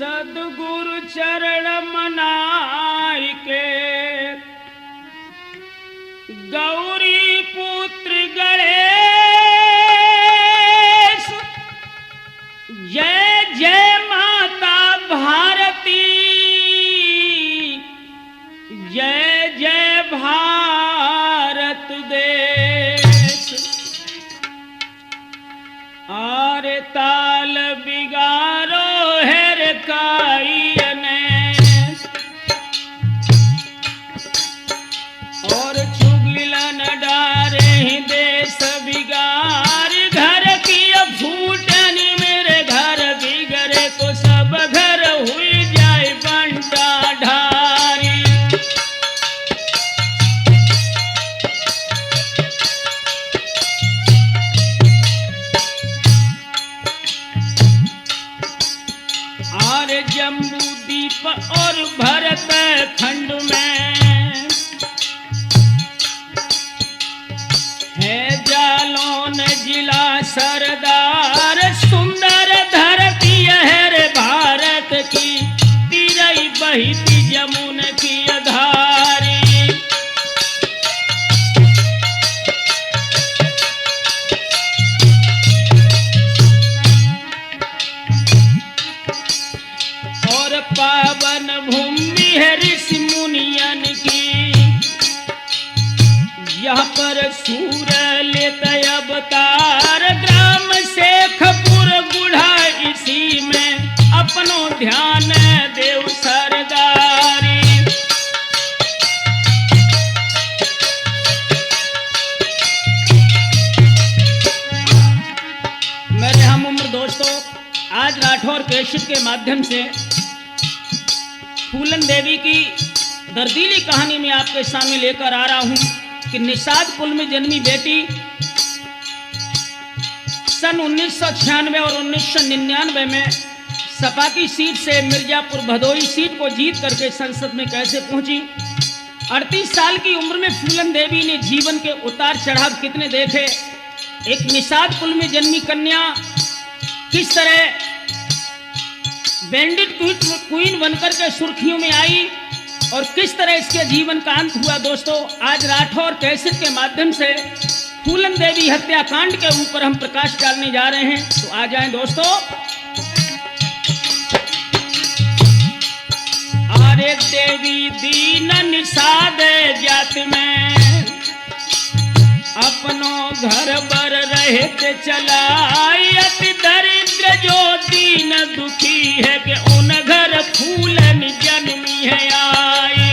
सदगुरु चरण मनाई के गौरी पुत्र गणेश जय जय माता भारती जय जय भारत देश। आरे ताल बिगारो हेर काईने और चुगलन डारे देश बिगार घर की फूटनी मेरे घर बिगड़े तो सब घर हुई जाए बंटा ढारी। जम्बू दीप और भरत खंड में है जालौन जिला सरदार सुंदर धरती है रे भारत की तीरई बहती जमुन की धारी। पावन भूमि है ऋषि मुनियन की यहाँ पर सूर लेते अवतार ग्राम शेखपुर गुढ़ा इसी में अपनो ध्यान देव सरदारी। मेरे हम उम्र दोस्तों, आज राठौर कैसेट के माध्यम से फूलन देवी की दर्दीली कहानी में आपके सामने लेकर आ रहा हूं कि निषाद कुल में जन्मी बेटी सन 1996 और 1999 में सपा की सीट से मिर्जापुर भदोई सीट को जीत करके संसद में कैसे पहुंची। 38 साल की उम्र में फूलन देवी ने जीवन के उतार चढ़ाव कितने देखे। एक निषाद कुल में जन्मी कन्या किस तरह बैंडिट क्वीन बनकर के सुर्खियों में आई और किस तरह इसके जीवन का अंत हुआ। दोस्तों, आज राठौर कैसेट के माध्यम से फूलन देवी हत्याकांड के ऊपर हम प्रकाश डालने जा रहे हैं, तो आ जाएं दोस्तों। अरे देवी दीन निषाद जात में अपनो घर बर रहते चलाई अति दरिद्र जो दीन दुखी है कि उन घर फूलन जन्मी है आई।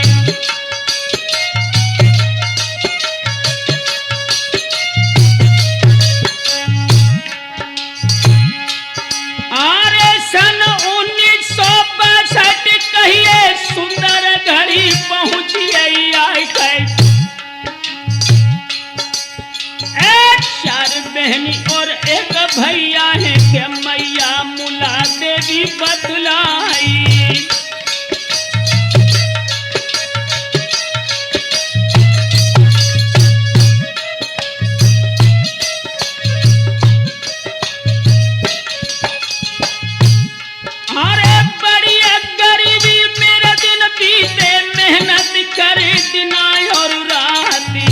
आरे सन 1962 कहिए सुंदर घड़ी पहुंची आई चार बहनी और एक भैया है के मैया मुला देवी बदलाई। अरे बड़ी गरीबी मेरा दिन बीते मेहनत करे दिना और राती।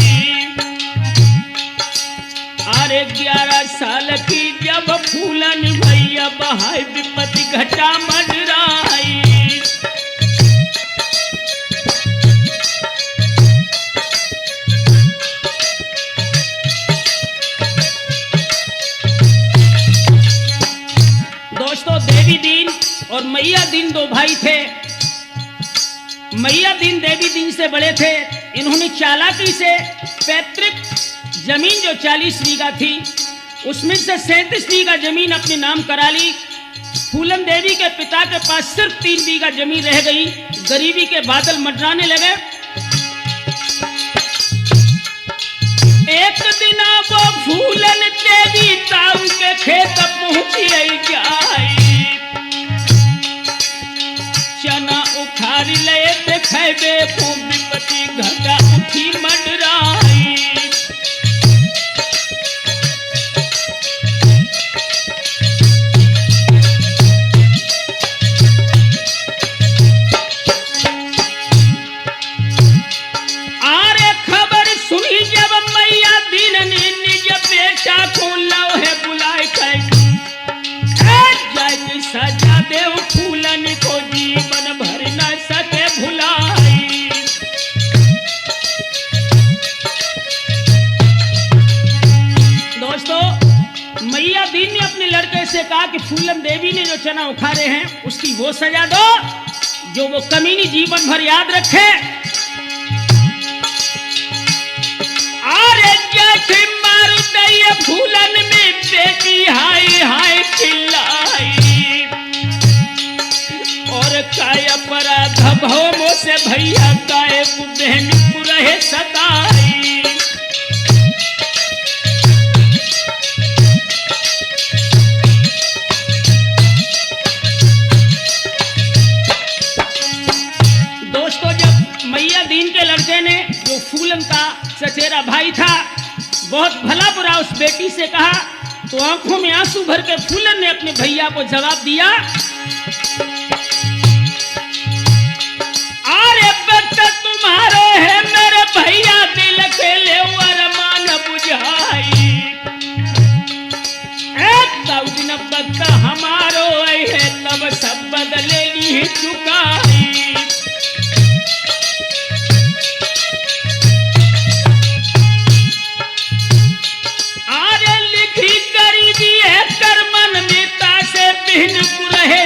अरे 11 साल की जब फूलन भैया बहाई विपत्ति घटा मंडराई। दोस्तों, देवी दीन और मैया दीन दो भाई थे। मैया दीन देवी दीन से बड़े थे। इन्होंने चालाकी से पैतृक जमीन जो 40 बीघा थी उसमें से 37 बीघा जमीन अपने नाम करा ली। फूलन देवी के पिता के पास सिर्फ 3 बीघा जमीन रह गई। गरीबी के बादल मंडराने लगे। एक दिन वो फूलन देवी ताऊ के खेत पहुंची जाई। चना उखाड़ ले देखे विपत्ति घटा उठी मंडराई। सजा देव फूलन को जीवन भर न सके भुलाई। दोस्तों, मैया दीन ने अपने लड़के से कहा कि फूलन देवी ने जो चना उखाड़े हैं उसकी वो सजा दो जो वो कमीनी जीवन भर याद रखे। अरे जैसे मारू दैया फूलन में बेटी हाय हाय चिल्लाई, और काय अपराध भवों से भैया काय बहन पुरहे सताई। दोस्तों, जब मैया दीन के लड़के ने जो फूलन का चचेरा भाई था बहुत भला बुरा उस बेटी से कहा, तो आंखों में आंसू भर के फूलन ने अपने भैया को जवाब दिया, अरे बेटा तुम्हारे है मेरे भैया दिल के ले अरमान बुझाई, तब दिन वक्त हमारो है तब सब बदले ली चुकाई।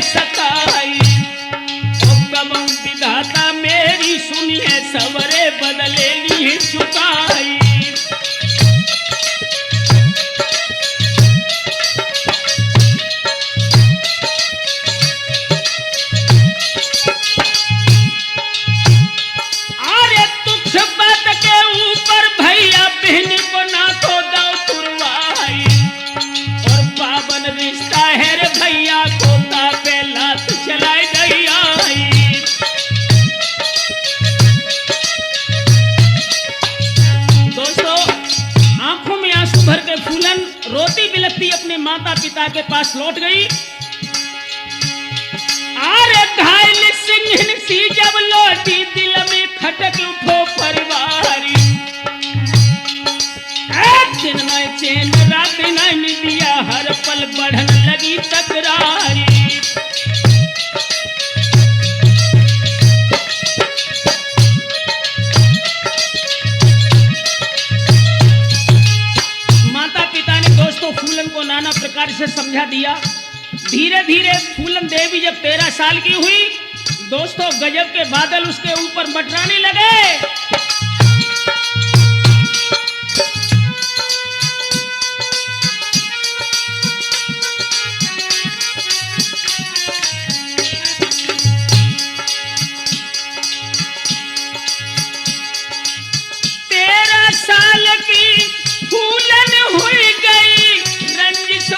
सताई विधाता मेरी सुनिए सवरे बदले ली चुकाई। अरे तुच्छ बात के ऊपर भैया बहन को ना तो दो तुरवाई, और पावन रिश्ता है रे भैया को चलाई गई आई। दोस्तों, आंखों में आंसू भर के फूलन रोती बिलखती अपने माता पिता के पास लौट गई। अरे घायल सिंह सी जब लौटी दिल में खटक उठो परिवारी, दिन में चैन रात न दिया हर पल बढ़न लगी तकरारी। फूलन को नाना प्रकार से समझा दिया। धीरे धीरे फूलन देवी जब 13 साल की हुई, दोस्तों गजब के बादल उसके ऊपर मंडराने लगे।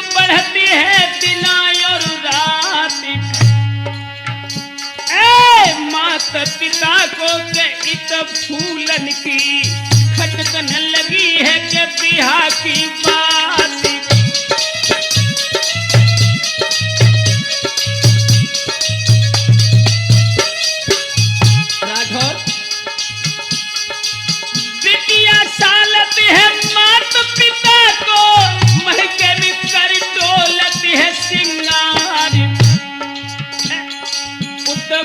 बढ़ती है दिना और रात, माता पिता को इत फूलन की खटकन लगी है कि बिहा की बात। राठौर, बिटिया सालत है माता पिता को महके में कर डोलत है सिंगार,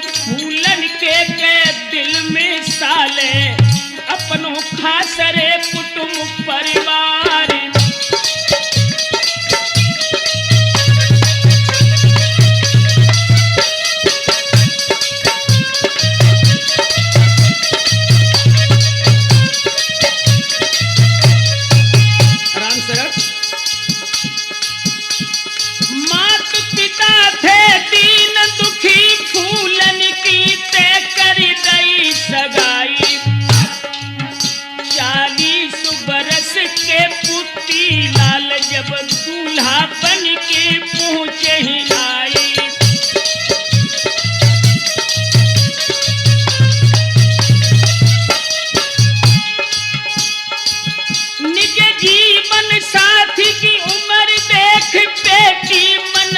फूलन के दिल में साले अपनों खास रे कुटुंब परिवार। राम सरक, मात पिता थे दीन दुखी फूलन की ते करी दई सगाई, 40 बरस के पुत्री लाल जब दूल्हा बन के पहुंचे ही आई। निज जीवन साथी की उम्र देख बेटी मन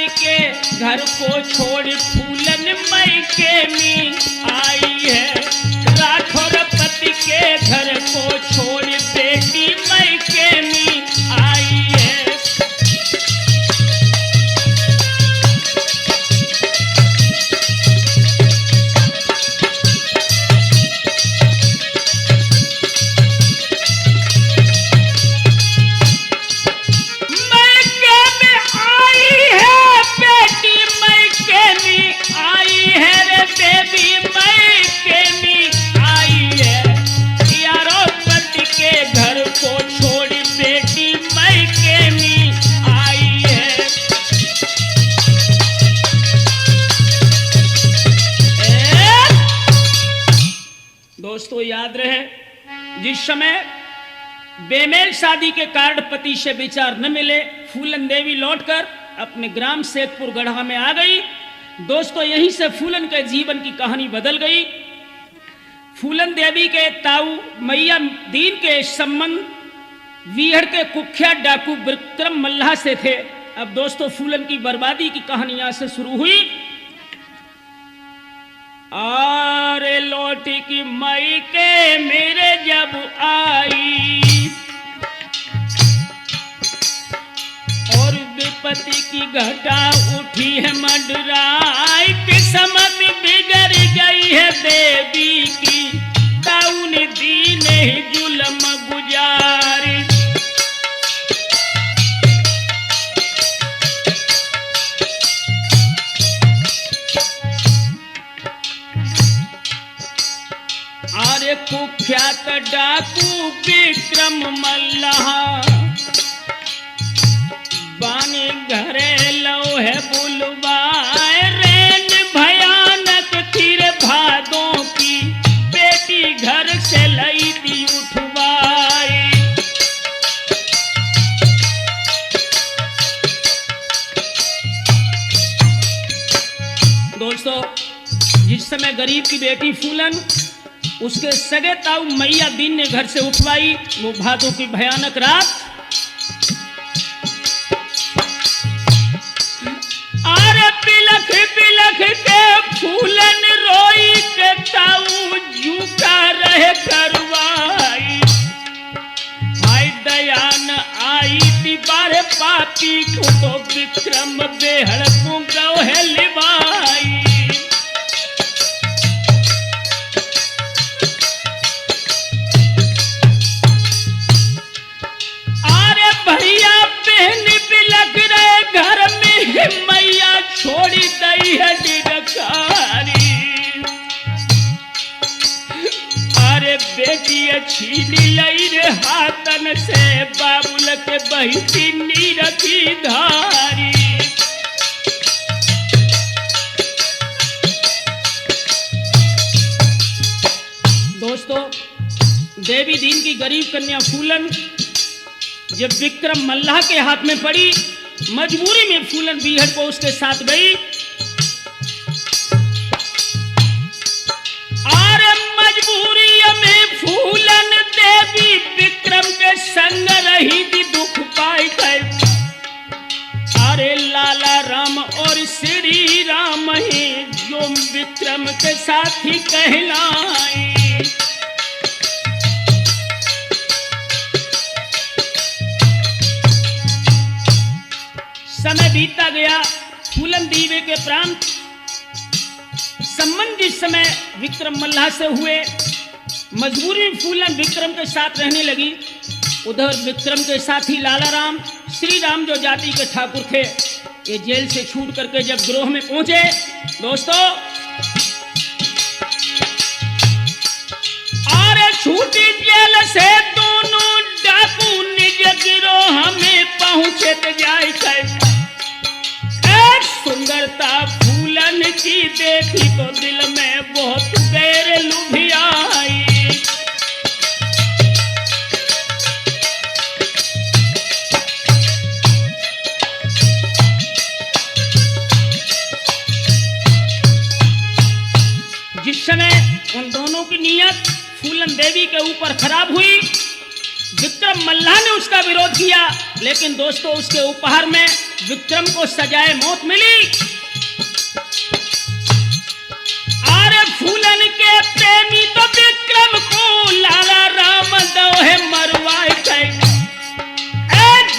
के घर को छोड़ फूलन मायके में आई है। राठौर पति के घर को छोड़ बेटी मायके में आई है। दोस्तों याद रहे, जिस समय बेमेल शादी के कारण पति से विचार न मिले, फूलन देवी लौटकर अपने ग्राम सेतपुर गढ़ा में आ गई। दोस्तों यहीं से फूलन के जीवन की कहानी बदल गई। फूलन देवी के ताऊ मैया दीन के संबंध वीहड़ के कुख्यात डाकू विक्रम मल्लाह से थे। अब दोस्तों फूलन की बर्बादी की कहानी यहां से शुरू हुई। आरे लौटी की मई के मेरे जब आई और विपत्ति की घटा उठी है मंडराई, किस्मत बिगड़ गई है देवी की, ताऊ ने दीन ही जुल्म गुजारी। आरे कुख्यात डाकू विक्रम मल्लाह बानी घरे लो है बुलवाए, रेन भयानक तीर भादों की, बेटी घर से लई थी उठवाई। दोस्तों जिस समय गरीब की बेटी फूलन उसके सगे ताऊ मैया दीन ने घर से उठवाई, वो भादों की भयानक रात। आरे बिलख बिलख के फूलन रोई के ताऊ झूठा रहे करवाई। भाई दयान आई थी बारे पापी को तो विक्रम बेहड़ को गौ है लिवाई। बिलख रहे घर में मैया छोड़ी दई है डिडकारी। अरे बेटी छीनी लई रे हाथन से, बाबुल के बहिती नीरथी धारी। दोस्तों देवी दीन की गरीब कन्या फूलन जब विक्रम मल्लाह के हाथ में पड़ी, मजबूरी में फूलन बीहड़ को उसके साथ गई। और मजबूरी में फूलन देवी विक्रम के संग रही थी, दुख पाई गए। अरे लाला राम और श्री राम ही जो विक्रम के साथ ही कहलाई। समय बीतता गया, फूलन दीवे के प्राण संबंध जिस समय विक्रम मल्लाह से हुए, मजबूरी में फूलन विक्रम के साथ रहने लगी। उधर विक्रम के साथी लाला राम श्री राम जो जाति के ठाकुर थे, ये जेल से छूट करके जब गिरोह में पहुंचे, दोस्तों अरे छूटी जेल से दोनों डाकू निज गिरोह में पहुंचे तो जाए कैसे। सुंदरता फूलन की देखी तो दिल में बहुत देर लुभियाई। जिस समय उन दोनों की नीयत फूलन देवी के ऊपर खराब हुई, विक्रम मल्लाह ने उसका विरोध किया, लेकिन दोस्तों उसके उपहार में विक्रम को सजाए मौत मिली। अरे फूलन के प्रेमी तो विक्रम को लाला राम दोहे मरवाए गए।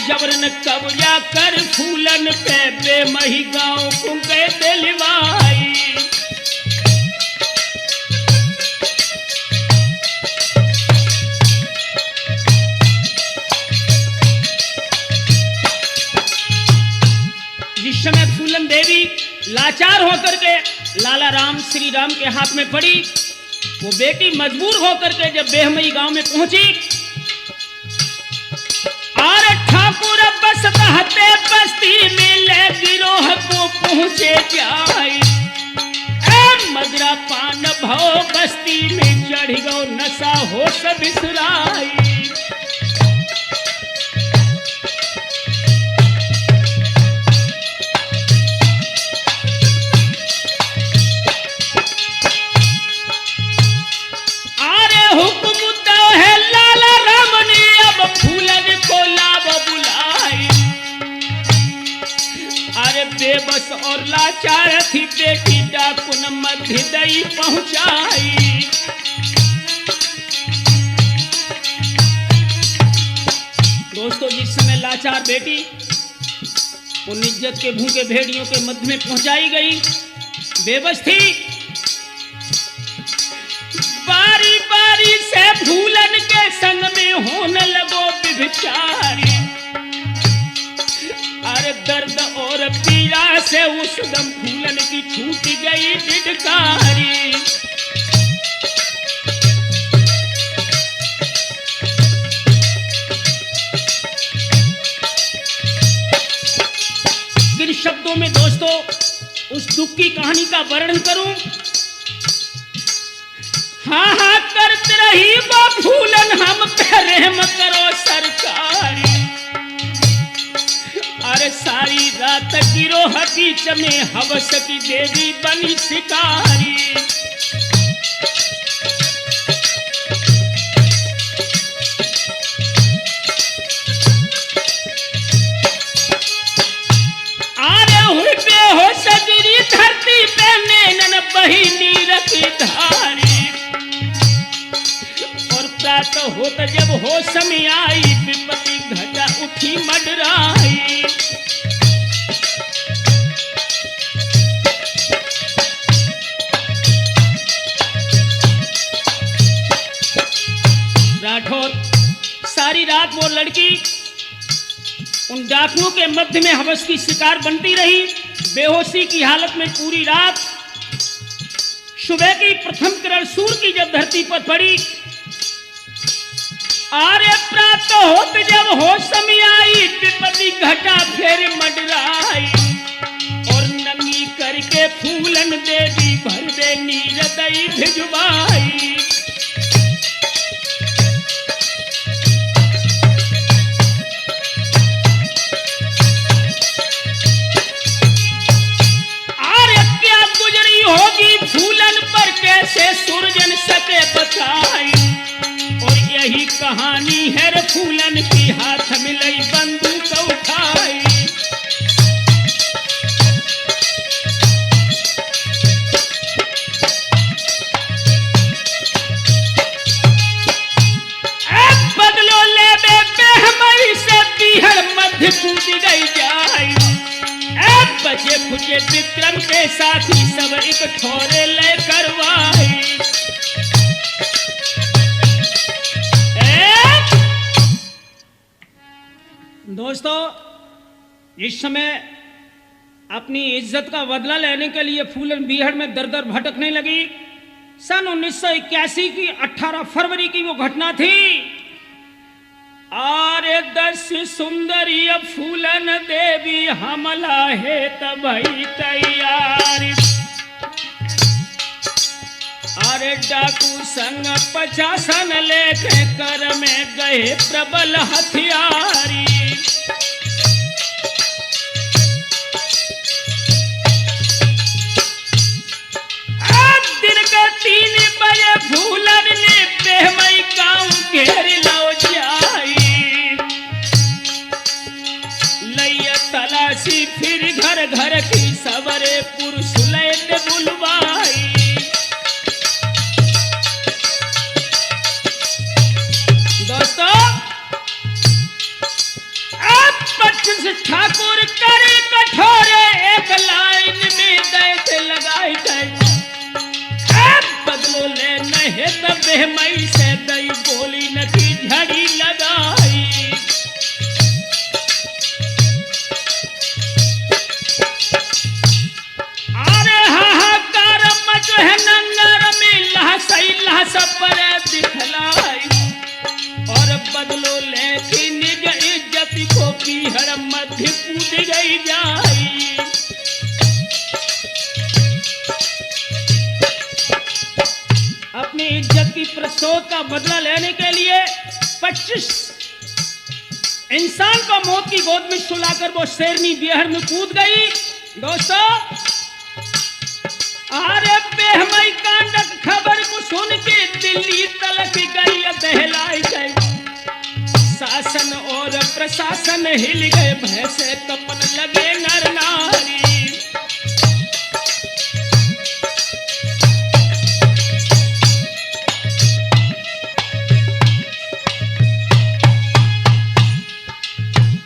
जबरन कब्जा कर फूलन पे बेमही गांव को गए दिलवाई। जिस समय फूलन देवी लाचार होकर के लाला राम श्री राम के हाथ में पड़ी, वो बेटी मजबूर होकर के जब बेहमई गांव में पहुंची, अरे ठाकुर बसते बस्ती में ले गिरोह को पहुंचे जाई। मदरा पान भाव बस्ती में चढ़ गो नशा हो सब बिसराई। अरे हुक्म तो है लाला राम ने अब फूलन को लाभ बुलाई। अरे बेबस और लाचार थी बेटी डाकुन मध्य दई पहुंचाई। दोस्तों जिस समय लाचार बेटी उन इज्जत के भूखे भेड़ियों के मध्य में पहुंचाई गई, बेबस थी, बारी बारी से फूलन के संग में होने लगो विचारी। अरे दर्द और पीड़ा से उस दम फूलन की छूट गई डिडकारी। किन शब्दों में दोस्तों उस दुख की कहानी का वर्णन करूं? हाँ हाँ करते रही वो फूलन हम पे रहम करो सरकारी। अरे सारी रात गिरोह बीच में हवस की देवी बनी शिकारी। अरे हुई बेहोश गिरी धरती पे नैनन बही नीर की धारी। और प्रातः होत जब होश में आई विपत्ति घटा उठी मडराई। राठौर सारी रात वो लड़की उन डाकुओं के मध्य में हवस की शिकार बनती रही, बेहोशी की हालत में पूरी रात। सुबह की प्रथम किरण सूर्य की जब धरती पर पड़ी, आर्य प्राप्त होत जब होश में आई विपत्ति घटा फिर मडराई। और नंगी करके फूलन देवी भर दे नीर दई भिजवाई। होगी फूलन पर कैसे सूरजन सके बताई। और यही कहानी है रे फूलन की हाथ मिलई बंदूक उठाई। अब बदलो ले बेहमई से बिहड़ मध्य कूद गई जाई। बचे खुचे विक्रम के साथी सब एक ठोरे ले करवाई। दोस्तों इस समय अपनी इज्जत का बदला लेने के लिए फूलन बीहड़ में दर दर भटकने लगी। सन 1981 की 18 फरवरी की वो घटना थी। आरे 10 सुंदरी फूलन देवी हमला है तबई तैयारी। अरे डाकू संग 50 लेके कर में गए प्रबल हथियारी। दिन के 3 बजे फूलन ने बेहमई गांव घेर लो जाई। गई फिर घर घर की सवरे पुरुष लैत बुलवाई। दोस्तों अब 25 ठाकुर करे कठोरे एक लाइन में दैत लगाई गई। अब बदलो ले नहीं तो बेहमई से दई गोली न की झड़ी लगाई। अरे हाहाकार मच है नंगर में लहसई लहस पर दिखलाई। और बदलो लेके निज इज्जत को पीहर मध्य कूद गई जाई। अपनी इज्जत की प्रसोद का बदला लेने के लिए 25 इंसान को मौत की गोद में सुलाकर वो शेरनी बिहार में कूद गई। दोस्तों अरे बेहमई कांड खबर को सुन के दिल्ली तलक गई बहलाई गई। शासन और प्रशासन हिल गए भय से कपन लगे नर नारी।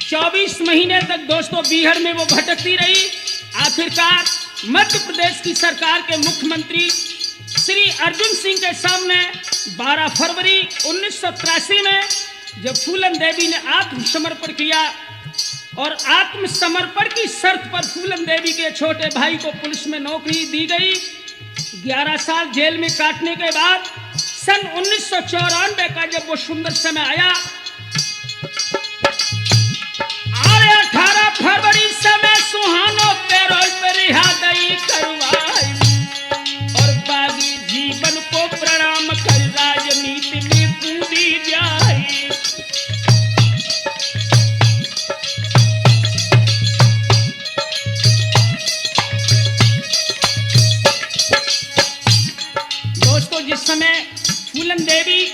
चौबीस महीने तक दोस्तों बिहार में वो भटकती रही। आखिरकार मध्य प्रदेश की सरकार के मुख्यमंत्री श्री अर्जुन सिंह के सामने 12 फरवरी 1983 में जब फूलन देवी ने आत्मसमर्पण किया और आत्मसमर्पण की शर्त पर फूलन देवी के छोटे भाई को पुलिस में नौकरी दी गई। 11 साल जेल में काटने के बाद सन 1994 का जब वो सुंदर समय आया, 18 फरवरी समय सुहानो पैरोल पर रिहाई करवाई और बागी जीवन को प्रणाम कर राजनीति में कूदी जाई। दोस्तों जिस समय फूलन देवी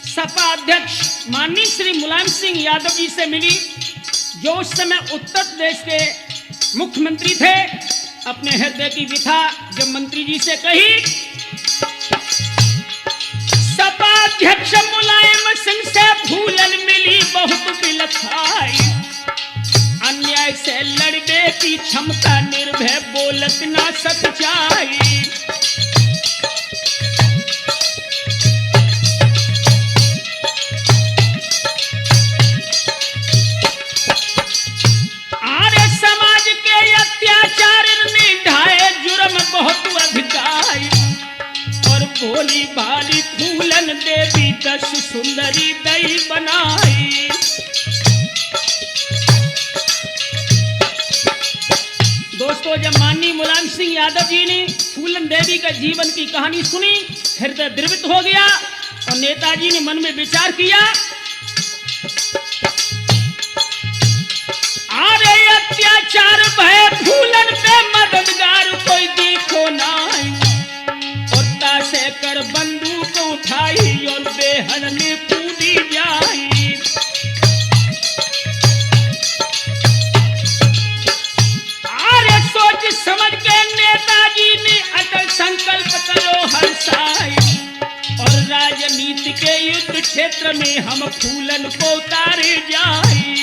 सपा अध्यक्ष माननीय श्री मुलायम सिंह यादव जी से मिली, जो उस समय उत्तर प्रदेश के मुख्यमंत्री थे, अपने हृदय की व्यथा जब मंत्री जी से कही, सपा अध्यक्ष मुलायम सिंह से फूलन मिली बहुत बिलखाई। अन्याय से लड़ने की क्षमता निर्भय बोलत ना सच्चाई। बहुत अधिकारी और भोली भाली फूलन देवी 10 सुंदरी दई बनाई। दोस्तों जब माननीय मुलायम सिंह यादव जी ने फूलन देवी का जीवन की कहानी सुनी, हृदय द्रवित हो गया और नेताजी ने मन में विचार किया, अरे अत्याचार भय फूलन पे मददगार कोई देखो नाई। और तासे कर बंदूक उठाई और बेहद में कूदी जाई। अरे सोच समझ के नेताजी ने अटल संकल्प करो हर साई और राजनीति के युद्ध क्षेत्र में हम फूलन को उतारे जाई।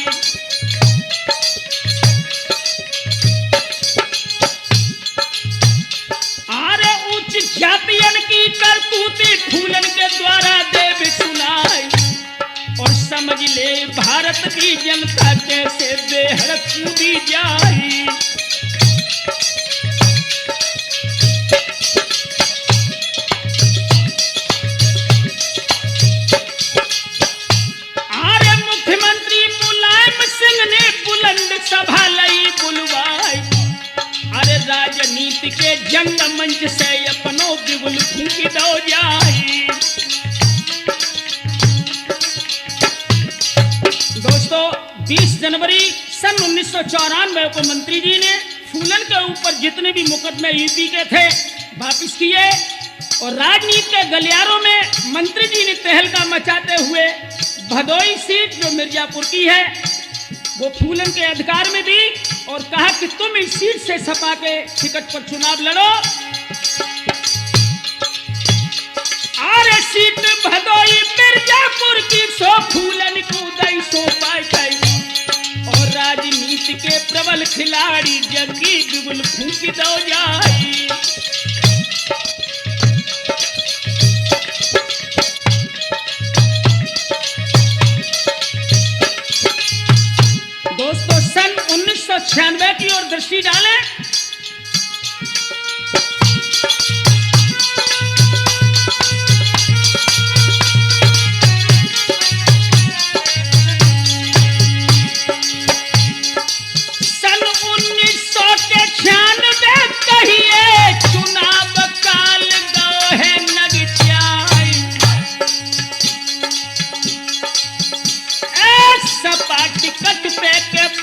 जातियन की करतूती फूलन के द्वारा देव सुनाई और समझ ले भारत की जनता कैसे बेहद कूदी जाई। अरे मुख्यमंत्री मुलायम सिंह ने बुलंद सभा लई बुलवाई। अरे राजनीति के जंग मंच से अपनों बिगुल फूंकी दो जाई। दोस्तों 20 जनवरी सन 1994 को मंत्री जी ने फूलन के ऊपर जितने भी मुकदमे यूपी के थे वापिस किए और राजनीति के गलियारों में मंत्री जी ने तहलका मचाते हुए भदोई सीट जो मिर्जापुर की है वो फूलन के अधिकार में दी और कहा कि तुम इस सीट से सपा के टिकट पर चुनाव लड़ो। आरे सीट भदोई मिर्जापुर की, सो फूलन कूदई सो पाई, और राजनीति के प्रबल खिलाड़ी जग्गी जुगल फूंकी दो जाई। दोस्तों सन 1996 की ओर दृष्टि डालें।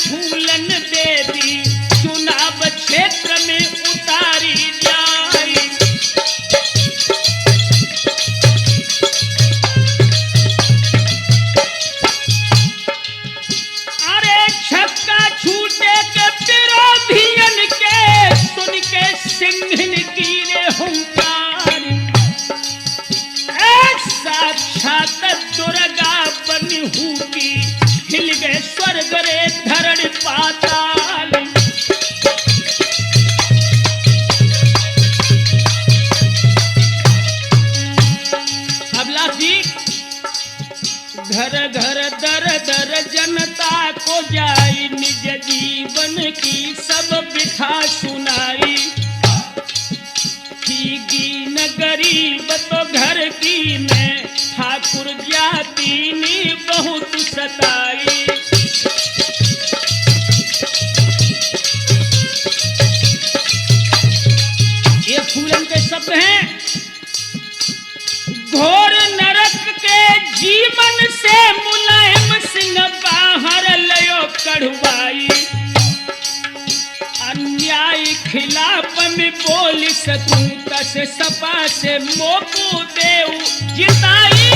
फूलन देवी चुनाव क्षेत्र में उतारी जाए। अरे छक्का छूटे के विरोधियन के, सुन के सिंहन की रे हुंकार, साक्षात दुर्गा बनी हुई, हिल गए स्वर्ग रे धरण पाताल। अभिलाष जी, घर घर दर दर जनता को जाई, निज जीवन की सब बिथा सुनाई। न गरीब तो घर की में, ठाकुर जाति ने बहुत सताई। ये फूलन के शब्द हैं। घोर नरक के जीवन से मुलायम सिंह बाहर लयो कढ़वाई, अन्याय खिलाफ में बोल सकूं, तस सपा से मोकू देव जिताई।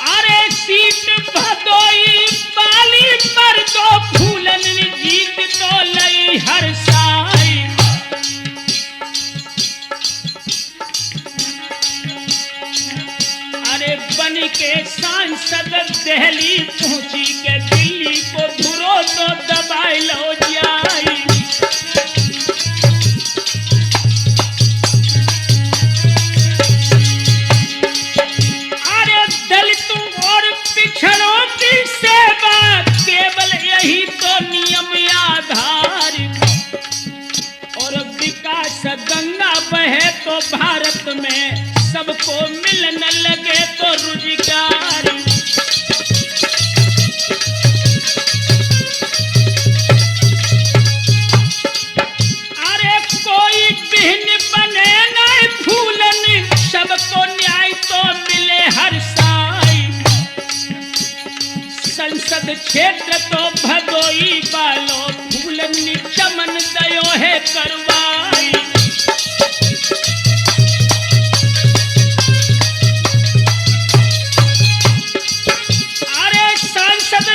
अरे सीट भदोई बाली पर दो फूलन जीत तो लई हर साई। अरे बन के सांसद दिल्ली पहुंची के, दिल्ली को धुरो तो दबाई लो जाई। अरे दलितों और पिछड़ों की सेवा, केवल यही तो नियम आधार, और विकास गंगा बहे तो भारत में, सबको मिलने लगे तो रोजगार। अरे कोई बिहन बने नहीं फूलन, सबको न्याय तो मिले हर साई। संसद क्षेत्र तो भदोई बालो, फूलन चमन दयो है करवाई।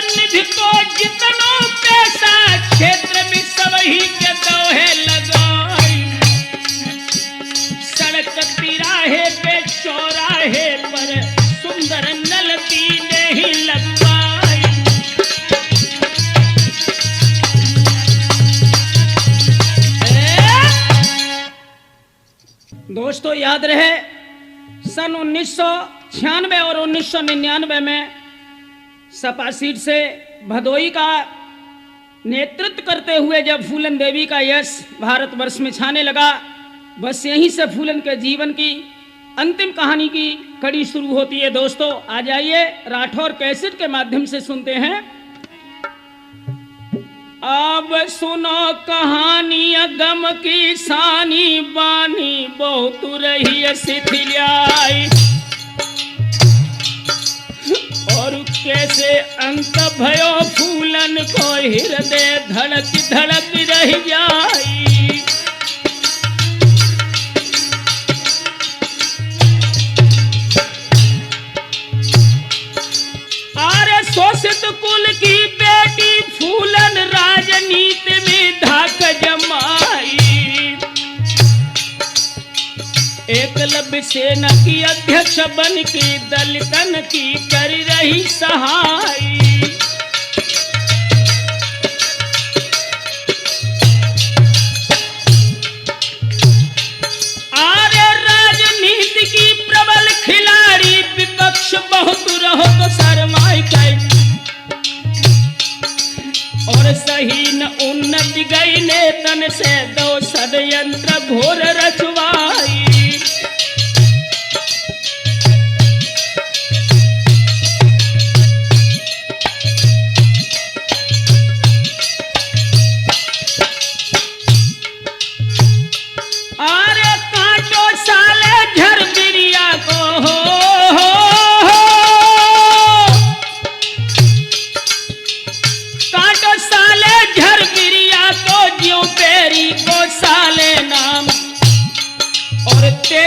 निधि को जितना पैसा क्षेत्र में सबही के दोहे लगाई। सड़क तिराहे पे चौराहे पर सुंदर नल पीने ही लगवाई। दोस्तों याद रहे सन 1996 और 1999 में सपा सीट से भदोई का नेतृत्व करते हुए जब फूलन देवी का यश भारतवर्ष में छाने लगा, बस यहीं से फूलन के जीवन की अंतिम कहानी की कड़ी शुरू होती है। दोस्तों आ जाइए राठौर कैसेट के माध्यम से सुनते हैं। अब सुनो कहानी गम की सानी बानी, बहुत रही शिथिलाई और कैसे अंत भयो फूलन को हृदय धड़क धड़क रह जाई। आरे शोषित कुल की बेटी फूलन राजनीति में धाक जमाई। एकलव्य सेना की अध्यक्ष बन के दलितन की कर रही सहाय। आर्य राजनीति की प्रबल खिलाड़ी विपक्ष बहुत रहो तो शर्माई गए और सही न उन्नति गई नेतन से दो षड्यंत्र घोर रचवाई।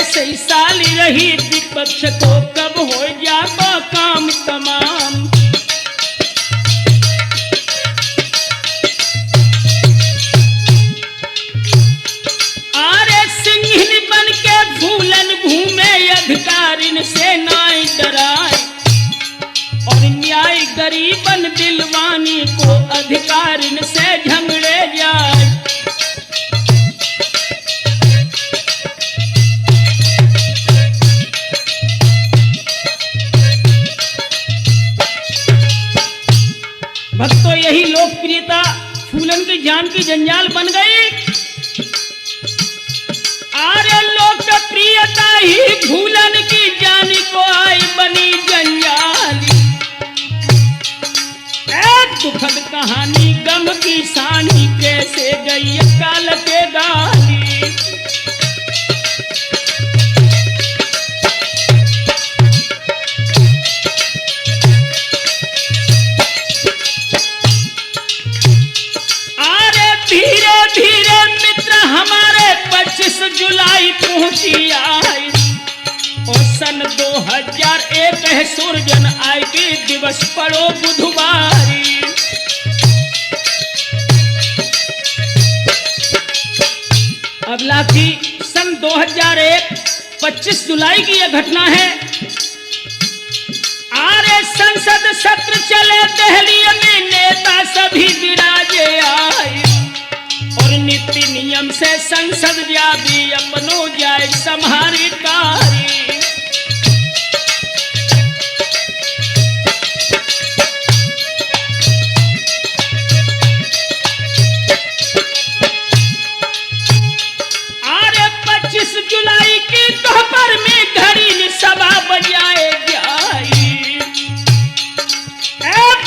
सही साली रही विपक्ष को कब हो जाता काम तमाम। आरे सिंहिन बन के फूलन घूमे अधिकारिन से नाई डराए और न्याय गरीबन दिलवानी को अधिकारिन से झगड़े जाए। भक्तों यही लोकप्रियता फूलन की जान की जंजाल बन गई। आर्य लोकप्रियता ही फूलन की जान को आई बनी जंजाली। एक दुखद कहानी गम की सानी कैसे गई काल के गाली। धीरे धीरे मित्र हमारे 25 जुलाई पहुंची आई और सन 2001 है सूरजन आय के दिवस पड़ो बुधवारी। अगला की सन 2001 25 जुलाई की यह घटना है। आर्य संसद सत्र चले दिल्ली में नेता सभी विराजे आए और नीति नियम से संसद व्यापी अपनो जाए संहारी कारी। आरे 25 जुलाई की दोपहर में घड़ी सभा बजाए जाई।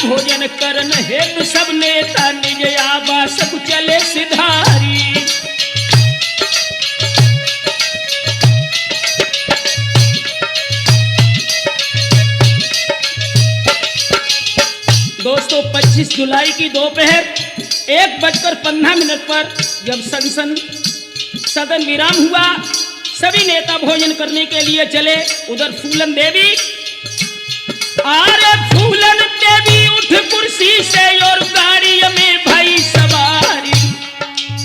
भोजन करन हेतु सब नेता निज आवास चले सिधारी। दोस्तों 25 जुलाई की दोपहर 1:15 पर जब सदन विराम हुआ, सभी नेता भोजन करने के लिए चले। उधर फूलन देवी आरे फूलन देवी उठ कुर्सी से और गाड़ी में भाई सवारी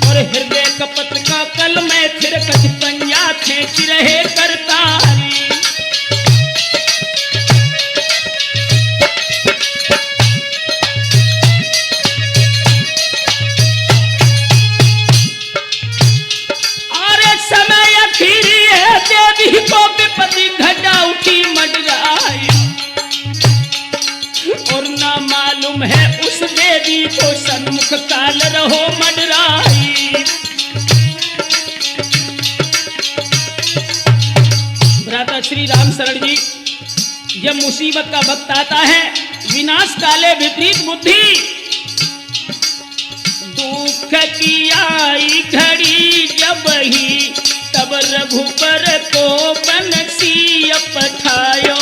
और हृदय कपट का कल में फिर कच पंजा खींच रहे करतारी। आरे समय अखीरी है देवी को विपत्ति घटा उठी मडराई और ना मालूम है उस देवी को सन्मुख काल रहो मडराई। भ्राता श्री राम शरण जी, जब मुसीबत का वक्त आता है, विनाश काले विपरीत बुद्धि, दुख की आई घड़ी जब ही तब रघुबर को बनसी पठायो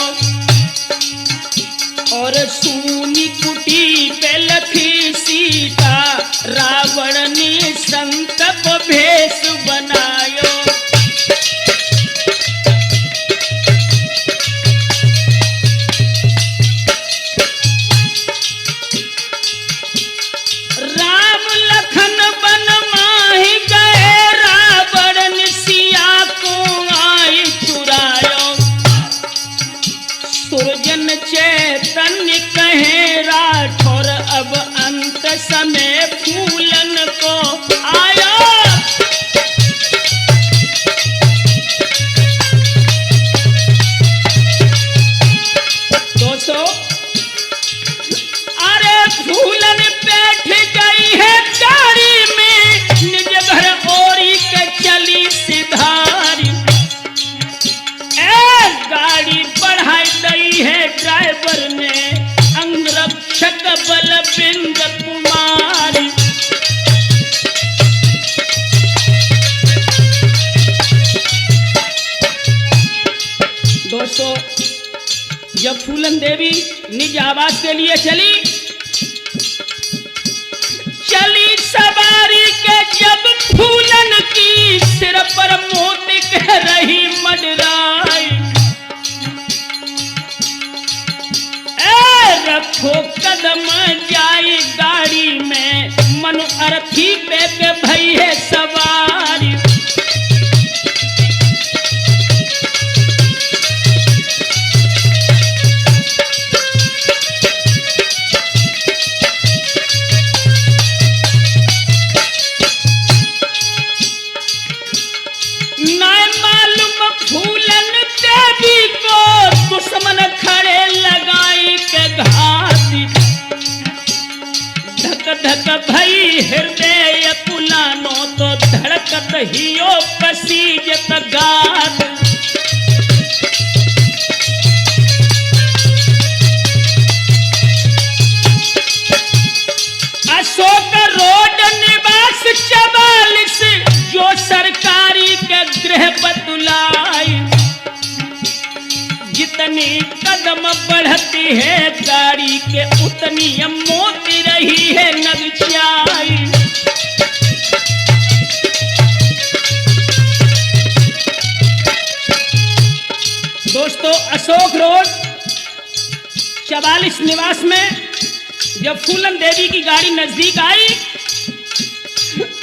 और और सूनी कुटी पे लखी सीता, रावण ने संकल्प भेष बनायो। राम लखन वन माहि गए, रावण ने सिया को आई चुरायो। सुरजन चैतन्य कहे राठौर, अब अंत समय फूलन को आयो। दोस्तों, अरे फूलन बैठ गई है गाड़ी में, निज घर ओरी के चली सिधारी। गाड़ी बढ़ाई गई है ड्राइवर ने, अंगरक्षक बलबिंद कुमारी। दोस्तों, जब फूलन देवी निज आवास के लिए चली सवारी के, जब फूलन की सिर पर मोती कह रही मंडराई। रखो कदम जाई गाड़ी में, मनु अर्थी पे के भई है सवारी। न मालूम फूलन देवी को, दुश्मन खड़े लगाई के घाती। धक धक भई हृदय पुलानो, तो धड़कत हियो पसीजत गात। अशोक रोड निवास 44, जो सरकारी के गृह बतुलाई। जितनी कदम बढ़ती है गाड़ी के, उतनी मोती रही है नगचाई। दोस्तों, अशोक रोड 44 निवास में जब फूलन देवी की गाड़ी नजदीक आई,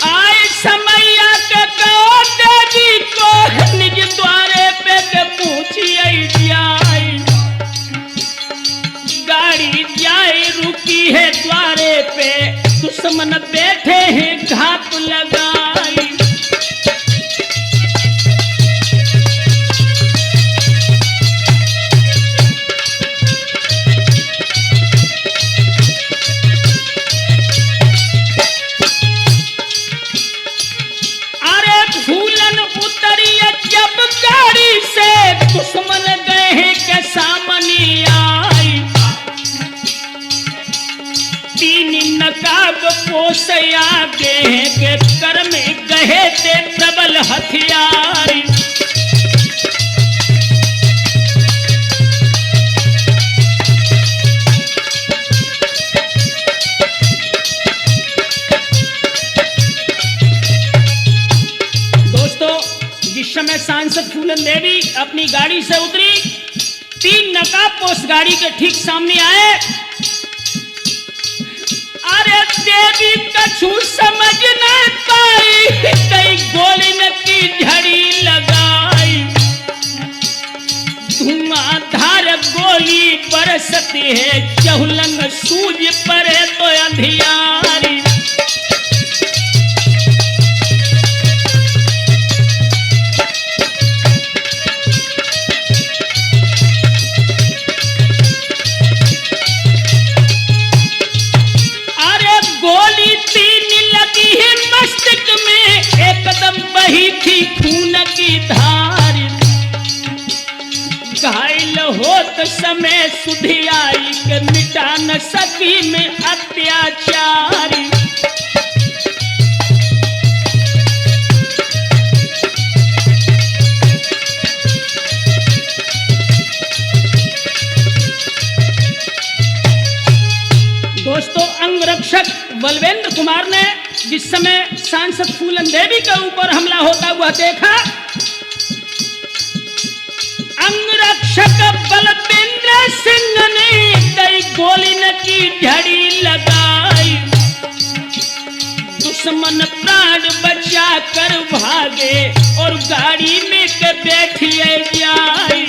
आए समैया के कहो देवी को, निज द्वारे पे के पूछी जाई। गाड़ी जाए रुकी है द्वारे पे, दुश्मन बैठे हैं घात लगाई। जब गाड़ी से दुश्मन गए हैं के सामने आई। 3 नकाब पोस आगे हैं के कर में गए थे प्रबल हथियारी। जिस समय सांसद फूलन देवी अपनी गाड़ी से उतरी, 3 नकाबपोश गाड़ी के ठीक सामने आए। अरे देवी कछु समझ न पाई, कई गोली न की झड़ी लगाई। धुआंधार गोली बरसती है, चहुलंग सूझ पड़े तो अंधियारी। गोली 3 लगी है मस्तक में, एकदम बही थी खून की धार। घायल होत समय सुधी आई के मिटा न सकी में अत्याचारी। बलवेंद्र कुमार ने जिस समय सांसद फूलन देवी के ऊपर हमला होता हुआ देखा, अंगरक्षक बलविंद्र सिंह ने कई गोली न की झड़ी लगाई, दुश्मन प्राण बचा कर भागे और गाड़ी में के बैठिए जाए।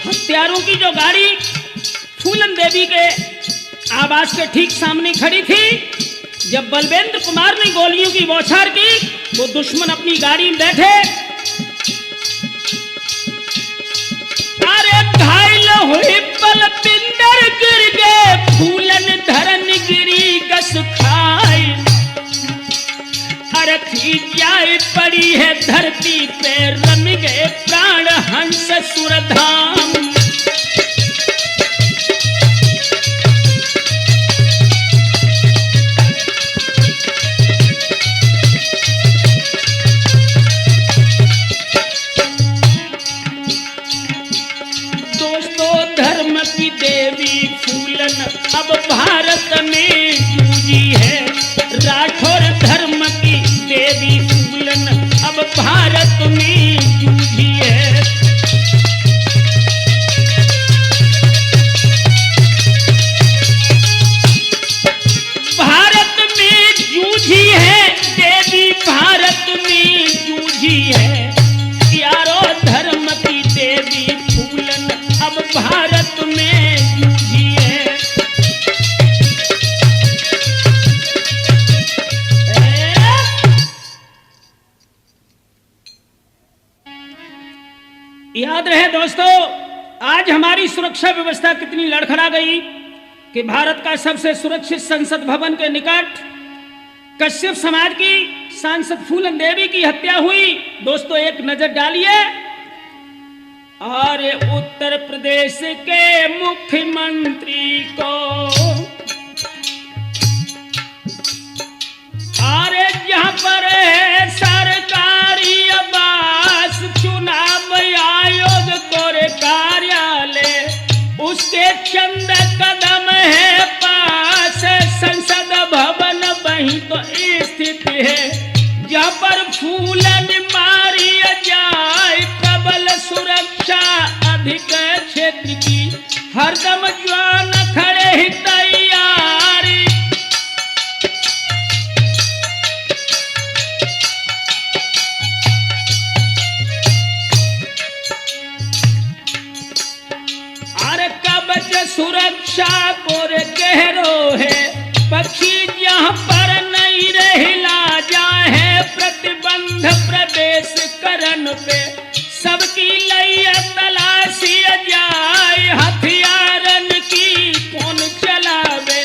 हत्यारों की जो गाड़ी फूलन देवी के आवास के ठीक सामने खड़ी थी, जब बलवेंद्र कुमार ने गोलियों की बौछार की, वो दुश्मन अपनी गाड़ी में बैठे। अरे घायल हुई बलविंदर गिर गए, फूलन धरन गिरी गस खाई। अरथी जाए पड़ी है धरती पे, रम गए प्राण हंस सुरधाम। देवी फूलन अब भारत में जूझी है, राठौर धर्म की देवी फूलन अब भारत में जूझी है। भारत में जूझी है देवी, भारत में जूझी है, यारो धर्म की देवी फूलन अब भारत में जूझी है। याद रहे दोस्तों, आज हमारी सुरक्षा व्यवस्था कितनी लड़खड़ा गई कि भारत का सबसे सुरक्षित संसद भवन के निकट कश्यप समाज की सांसद फूलन देवी की हत्या हुई। दोस्तों एक नजर डालिए, और उत्तर प्रदेश के मुख्यमंत्री को अरे जहां पर है सरकारी आवास, चुनाव आयोग कोरे कार्यालय, उसके चंद कदम है पास संसद भवन वहीं तो स्थित है, जहां पर फूलन मारी जाए, प्रबल सुरक्षा अधिक क्षेत्र की हरदम जवान खड़े ही तैयारी। अरे कवच सुरक्षा कोर गहरो है, पक्षी जहां पर नहीं रहिला जाए, प्रतिबंध प्रवेश करन पे सबकी लैया तलाशी जाए, हथियारन की कौन चलावे,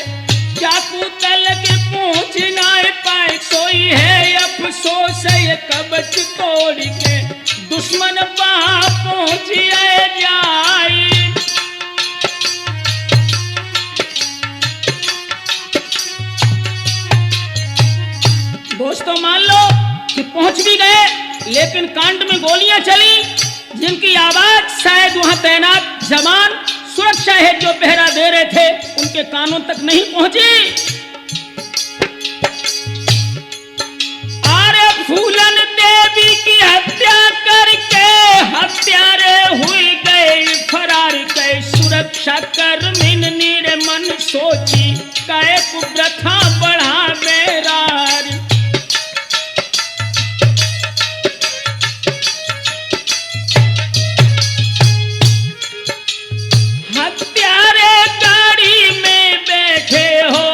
चाकू तल के पहुंच ना पाए, सोई है अफसोस ये कवच तोड़ के दुश्मन वहां पहुंच जाए। दोस्तों मान लो कि पहुंच भी गए, लेकिन कांड में गोलियां चली, जिनकी आवाज शायद वहां तैनात जवान सुरक्षा है जो पहरा दे रहे थे, उनके कानों तक नहीं पहुंची। अरे फूलन देवी की हत्या करके हत्यारे हुई गए फरार, कै सुरक्षा कर्मिन निर्मन सोची, कै कुप्रथा बढ़ा बेरार। हत्यारे गाड़ी में बैठे हो,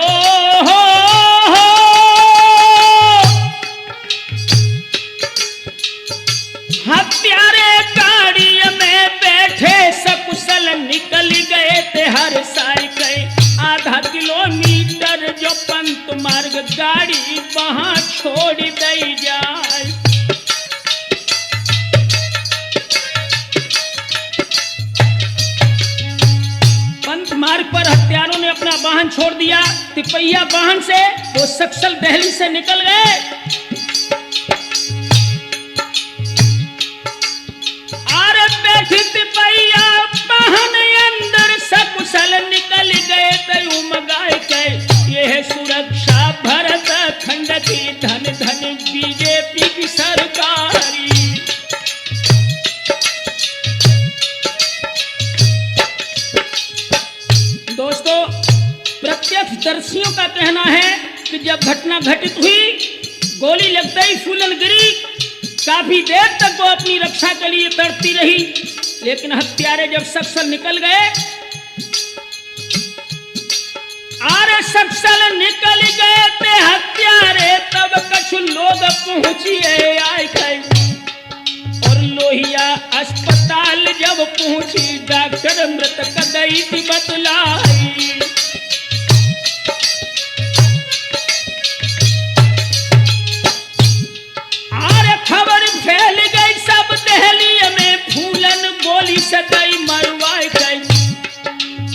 हत्यारे गाड़ी में बैठे सकुशल निकल गए थे हर साई गए, आधा किलोमीटर जो पंत मार्ग गाड़ी वहां छोड़ दी जाए। मार्ग पर हत्यारों ने अपना वाहन छोड़ दिया, तिपहिया वाहन से वो सक्सल दिल्ली से निकल गए। देखत पैया पहन अंदर सकुशल निकल गए तयु मगाए के यह सुरक्षा भरत खंड की धन धन बीजेपी की सरकारी। दोस्तों, प्रत्यक्षदर्शियों का कहना है कि जब घटना घटित हुई, गोली लगते ही फूलन गिरी। काफी देर तक वो अपनी रक्षा के लिए तड़पती रही, लेकिन हत्यारे जब सकुशल निकल गए, आरे सकुशल निकल गए थे हत्यारे, तब कछु लोग पहुंचिए आए गए और लोहिया अस्पताल जब पहुंची, डॉक्टर मृत कदई थी बतलाई। खबर फैल गई सब दहली में, फूलन गोली सदाई मरवाई गई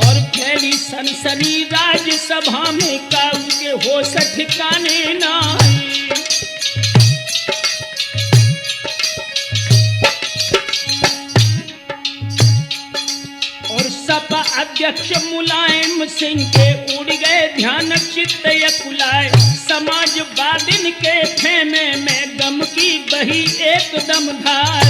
और फैली सनसनी राज्यसभा में का उनके होश ठिकाने ना आई। और सपा अध्यक्ष मुलायम सिंह के उड़ गए ध्यान चित्त यकुलाए, समाजवादिन के खेमे में गम की बही एकदम धार।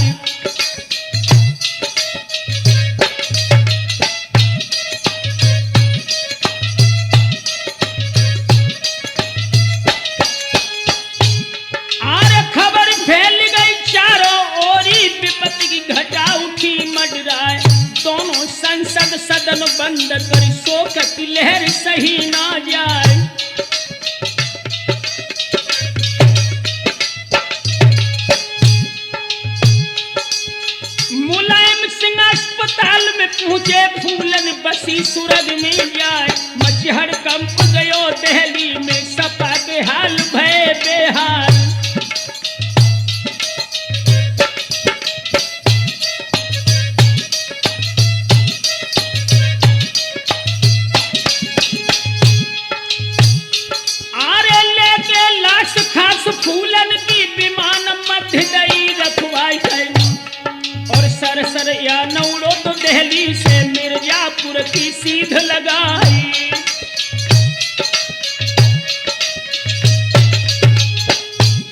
आरे खबर फैल गई चारों ओरी, विपत्ति की घटा उठी मडराए, दोनों संसद सदन बंद कर शोक की लहर सही ना जाए। मुलायम सिंह अस्पताल में पहुंचे, फूलन बसी सुरग में जाए, मचहड़ कंप गयो दहली में, सपा के हाल भय बेहाल। फूलन की विमान मध्य दई रखवाई गई और सरसर या नौड़ो तो दिल्ली से मिर्जापुर की सीध लगाई।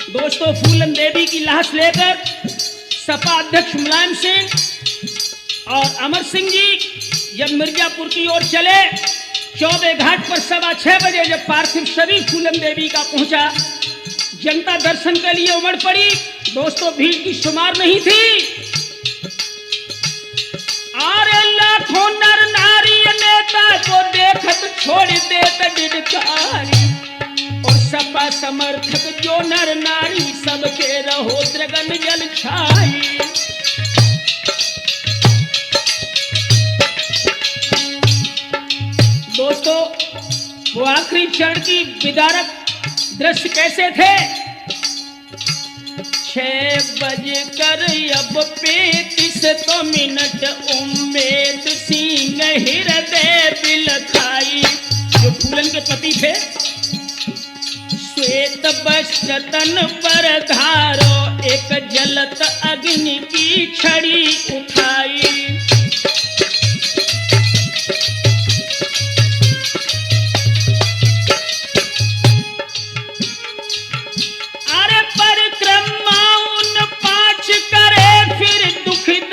दोस्तों, फूलन देवी की लाश लेकर सपा अध्यक्ष मुलायम सिंह और अमर सिंह जी जब मिर्जापुर की ओर चले, चौबे घाट पर 6:15 बजे जब पार्थिव शरीर फूलन देवी का पहुंचा, जनता दर्शन के लिए उमड़ पड़ी। दोस्तों, भीड़ की शुमार नहीं थी। आरे लाखों नर नारी नेता को देखत छोड़ देत डिडकारी और सपा समर्थक जो नर नारी सबके रहो द्रगन जल छाई। दोस्तों, वो आखिरी क्षण की विदारक दृश्य कैसे थे? 6:35 उम्मेद सिंह हृदय बिलखाई। जो फूलन के पति थे, श्वेत वस्त्र तन पर धारो, एक जलत अग्नि की छड़ी उठाई।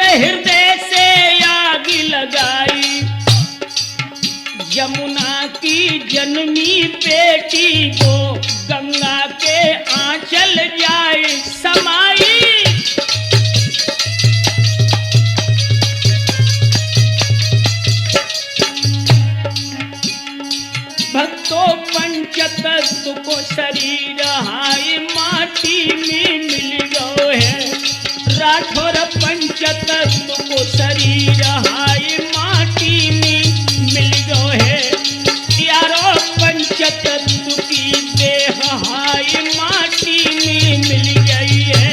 हृदय से आग लगाई, यमुना की जन्मी बेटी को गंगा के आंचल जाए समाई। भक्तों, पंचतत्व को शरीर हाय माटी में मिल गयो है, राठौर पंचतत्व को शरीर हाय माटी में मिल गयो है, यारो पंचतत्व की देह हाय माटी में मिल गई है।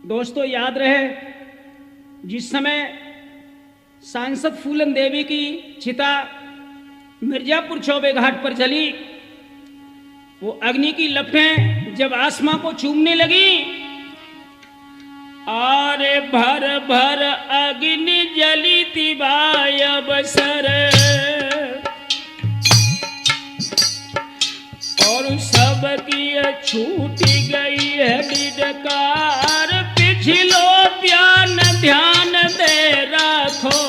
दोस्तों, याद रहे, जिस समय सांसद फूलन देवी की चिता मिर्जापुर चौबे घाट पर चली, वो अग्नि की लपटें जब आसमां को चूमने लगी, आरे भर भर अग्नि जली तिबाय बसर, और सबकी छूटी गई है डिडकार, पिछलो प्यान ध्यान दे रखो,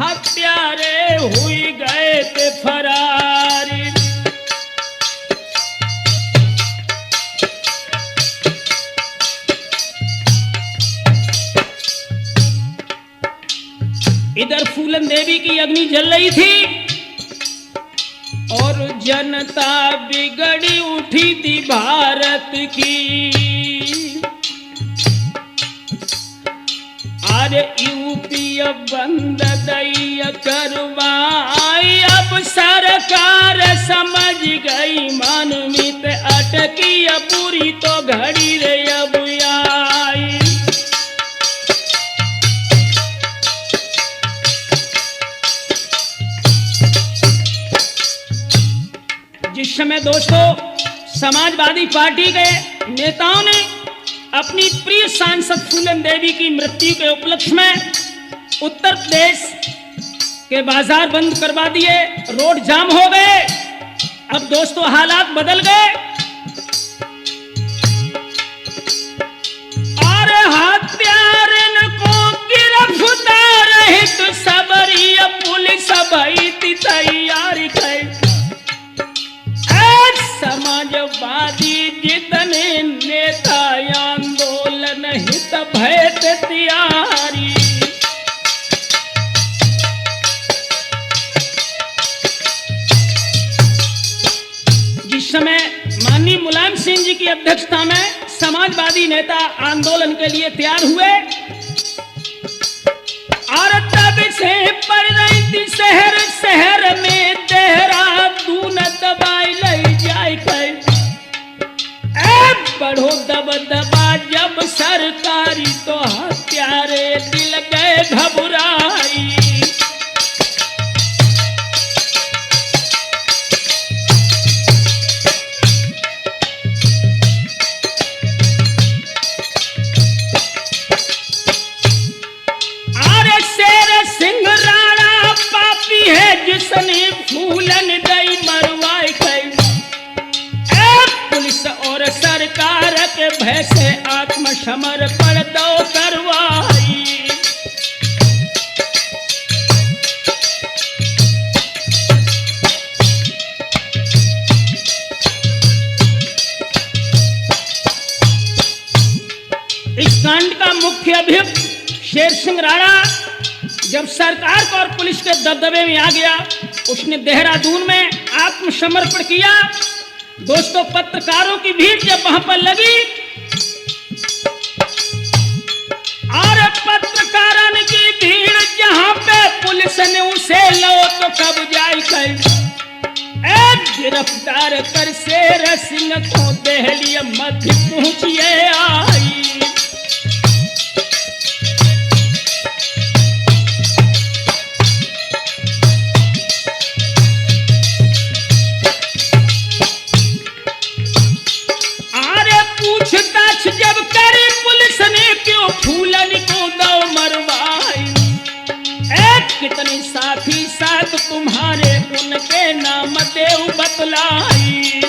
हत्यारे हुई गए थे फरारी। इधर फूलन देवी की अग्नि जल रही थी और जनता बिगड़ी उठी थी भारत की। अरे यूपी बंद दई करवाई, अब सरकार समझ गई मनमित अटकी, पूरी तो घड़ी रे अब आई। जिस समय दोस्तों समाजवादी पार्टी के नेताओं ने अपनी प्रिय सांसद फूलन देवी की मृत्यु के उपलक्ष्य में उत्तर प्रदेश के बाजार बंद करवा दिए, रोड जाम हो गए। अब दोस्तों हालात बदल गए और हत्यारन को गिरफ्तार हित सबरी पुलिस भई तैयारी कर। समाजवादी जितने नेता आंदोलन हित भय तैयारी। जिस समय माननीय मुलायम सिंह जी की अध्यक्षता में समाजवादी नेता आंदोलन के लिए तैयार हुए और तब से पड़ रही थी शहर शहर में देहरादून दबाई ले जाए कर। बढ़ो दब दबा जब सरकारी तो हत्यारे दिल गए घबराई। अरे शेर सिंह राणा पापी है जिसने फूलन दई मरवाई कर। पुलिस और सरकार के भय से आत्मसमर्पण दो करवाई। इस कांड का मुख्य अभियुक्त शेर सिंह राणा जब सरकार को और पुलिस के दबदबे में आ गया, उसने देहरादून में आत्मसमर्पण किया। दोस्तों पत्रकारों की भीड़ जब वहां पर लगी और पत्रकारों की भीड़ जहां पे पुलिस ने उसे लो तो कब जाई कर गिरफ्तार कर शेर सिंह को दहली मध्य पहुंचिए आई। जब करी पुलिस ने क्यों फूलन को दो मरवाई। कितने साथी साथ तुम्हारे उनके नाम देव बतलाई।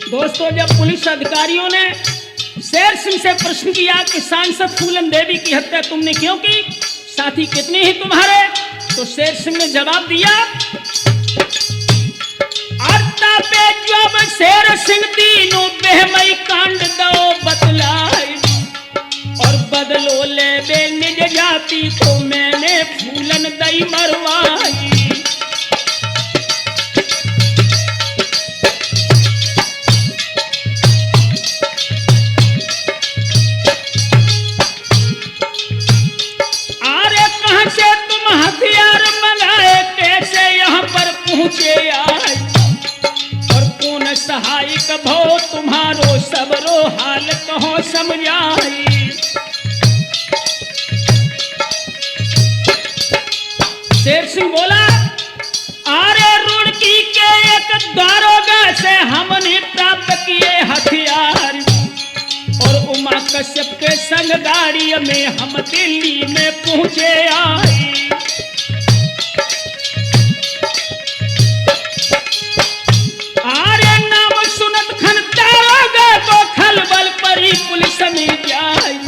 दोस्तों जब पुलिस अधिकारियों ने शेर सिंह से प्रश्न किया कि सांसद फूलन देवी की हत्या तुमने क्यों की, साथी कितने ही तुम्हारे, तो शेर सिंह ने जवाब दिया पे जब शेर सिंह तीनों बेहमई कांड दो बतलाई और बदलो ले बे निज जाति तो मैंने फूलन दई मरवाई। अरे कहां से तुम हथियार मंगाए, कैसे यहाँ पर पहुंचे आए, सहायक भो तुम्हारो सबरो हाल कहो समझाई। शेर सिंह बोला दारोगा से हमने प्राप्त किए हथियार और उमा कश्यप के संग गाड़ी में हम दिल्ली में पहुंचे आई। आरे नाम सुनत खन दारोगा तो खलबल परी पुलिस में जाई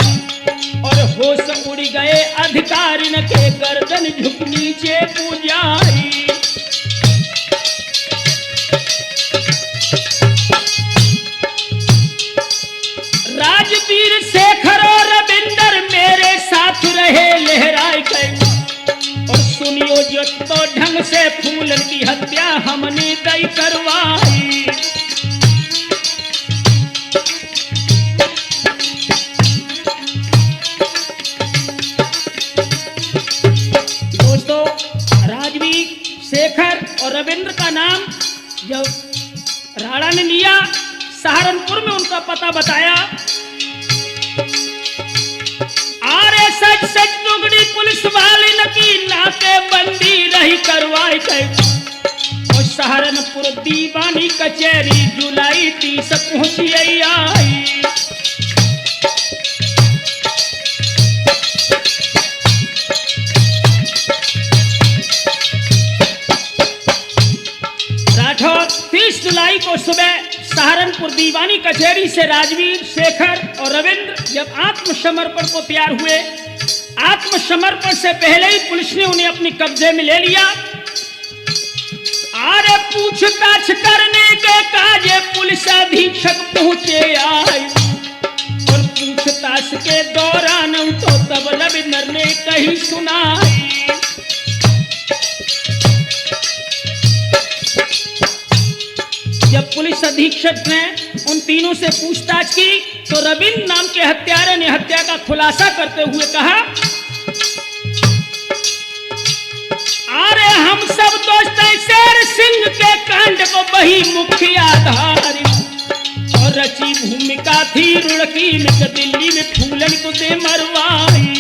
और होश उड़ गए अधिकारी के गर्दन झुक नीचे पूजाई। राजवीर शेखर और रविंदर मेरे साथ रहे लहराए गए और सुनियो जो तो ढंग से फूलन की हत्या हमने दई करवाई। दोस्तों राजवीर शेखर और रविंद्र का नाम जब राणा ने लिया, सहारनपुर में उनका पता बताया। आरे सच सच टुकड़ी पुलिस वाली की नाकेबंदी रही करवाई गई और सहारनपुर दीवानी कचहरी जुलाई 30 पहुंची आई। राठौर 30 जुलाई को सुबह सहारनपुर दीवानी कचहरी से राजवीर शेखर और रविंद्र जब आत्मसमर्पण को तैयार हुए, आत्मसमर्पण से पहले ही पुलिस ने उन्हें अपने कब्जे में ले लिया। आरे पूछताछ करने के काजे पुलिस अधीक्षक पहुंचे आए और पूछताछ के दौरान तो तब रविंद्र ने कही सुनाई। जब पुलिस अधीक्षक ने उन तीनों से पूछताछ की तो रविंद्र नाम के हत्यारे ने हत्या का खुलासा करते हुए कहा, अरे हम सब दोस्त शेर सिंह के कांड को वही मुख्य आधार और रची भूमिका थी रुड़की में दिल्ली में फूलन को दे मरवाई।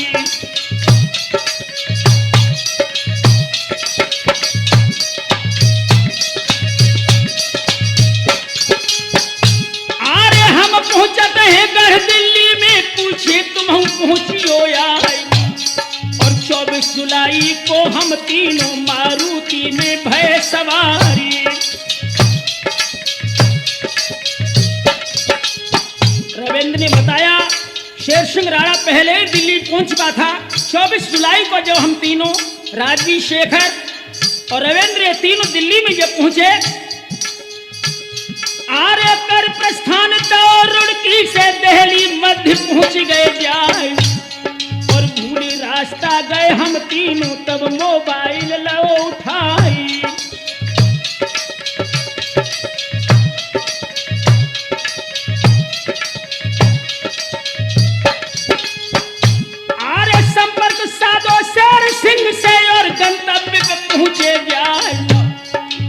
पहुंचते हैं गढ़ दिल्ली में पूछे तुम पहुंचियो आई और 24 जुलाई को हम तीनों मारुति में भय सवारी। रविंद्र ने बताया शेर सिंह राणा पहले ही दिल्ली पहुंच चुका था। 24 जुलाई को जब हम तीनों राजवीर शेखर और रविंद्र ये तीनों दिल्ली में जब पहुंचे, आर्य कर प्रस्थान दौर रुड़की से दिल्ली मध्य पहुंच गए जाए और भूरी रास्ता गए हम तीनों तब मोबाइल लो उठाई। आर्य संपर्क साधो शेर सिंह से और गंतव्य पे पहुंचे जाए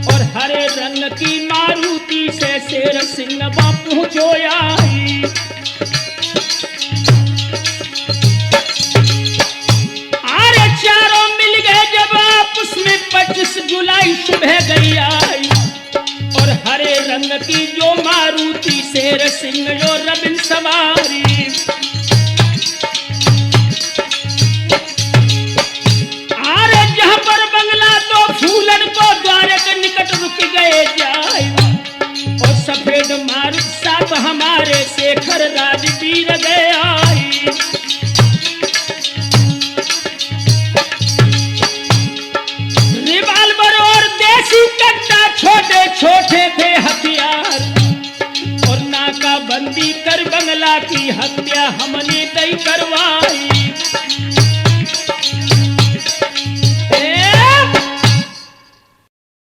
और हरे रंग की मारुति से शेर सिंह वहां पहुंचो आई। आरे चारों मिल गए जब आपस में 25 जुलाई सुबह गई आई और हरे रंग की जो मारुति शेर सिंह जो रविंद्र सवारी। आरे जहां पर बंगला तो फूलन को द्वार के निकट रुक गए जाए और सफेद मारुत साथ हमारे शेखर राजवीर गए आई। रिवाल्वर और देसी कट्टा छोटे छोटे थे हथियार और नाकाबंदी कर बंगला की हत्या हमने तय करवाई।